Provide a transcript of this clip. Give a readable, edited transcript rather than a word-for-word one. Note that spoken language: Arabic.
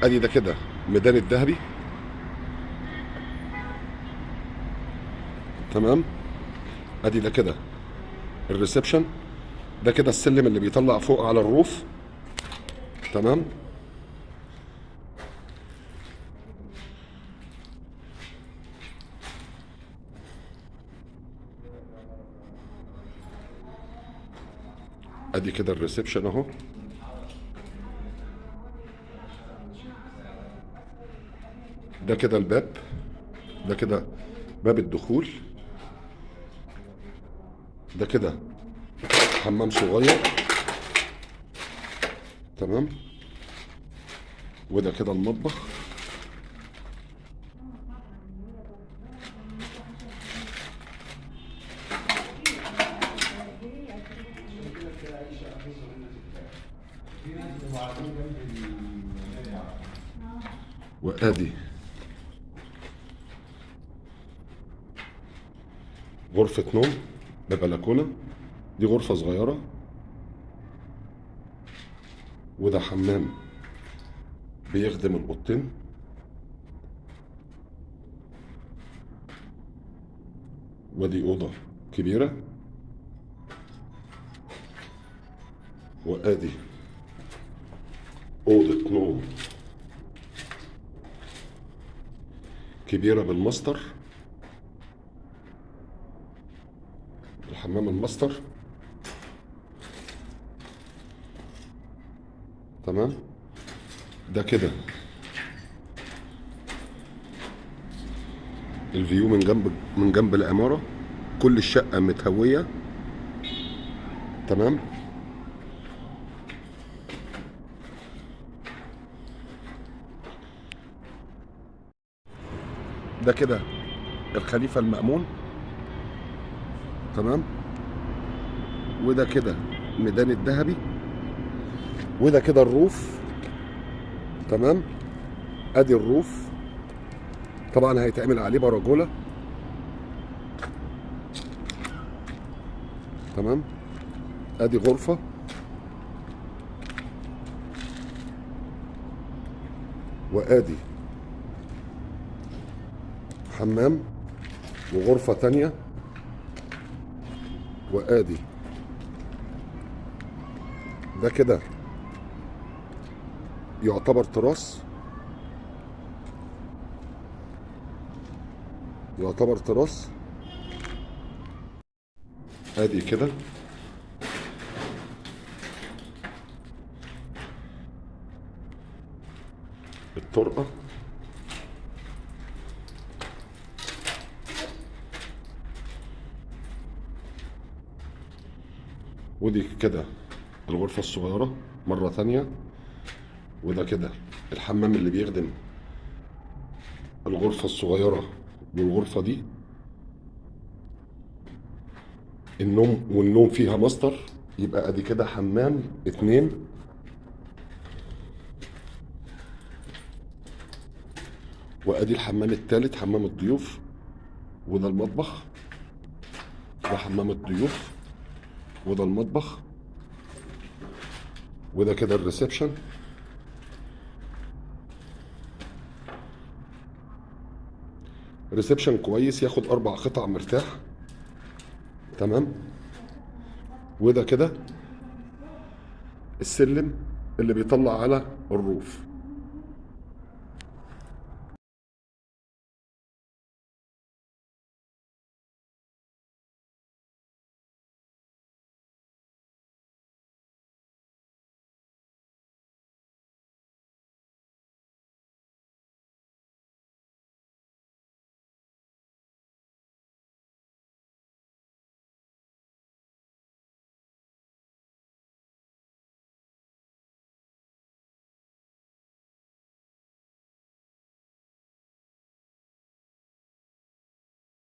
ادي ده كده ميدان الذهبي. تمام. ادي ده كده الريسبشن. ده كده السلم اللي بيطلع فوق على الروف. تمام. ادي كده الريسبشن اهو. ده كده الباب. ده كده باب الدخول. ده كده حمام صغير. تمام. وده كده المطبخ. وادي غرفة نوم ببلكونة. دي غرفة صغيرة. وده حمام بيخدم الأوضتين. ودي أوضة كبيرة. وادي أوضة نوم كبيرة بالماستر. الحمام الماستر. تمام. ده كده الفيو من جنب العمارة. كل الشقة متهوية. تمام. ده كده الخليفة المأمون. تمام. وده كده ميدان الذهبي. وده كده الروف. تمام. ادي الروف. طبعا هيتعمل عليه باراجولا. تمام. ادي غرفة. وادي حمام وغرفة تانية. وادي ده كده يعتبر تراس. يعتبر تراس. ادي كده الطرقة. ودي كده الغرفة الصغيرة مرة تانية. وده كده الحمام اللي بيخدم الغرفة الصغيرة والغرفة دي. والنوم فيها ماستر. يبقى ادي كده حمام اتنين. وادي الحمام التالت حمام الضيوف. وده المطبخ. ده حمام الضيوف. وده المطبخ. وده كده الريسبشن. ريسبشن كويس ياخد 4 قطع مرتاح. تمام. وده كده السلم اللي بيطلع على الروف.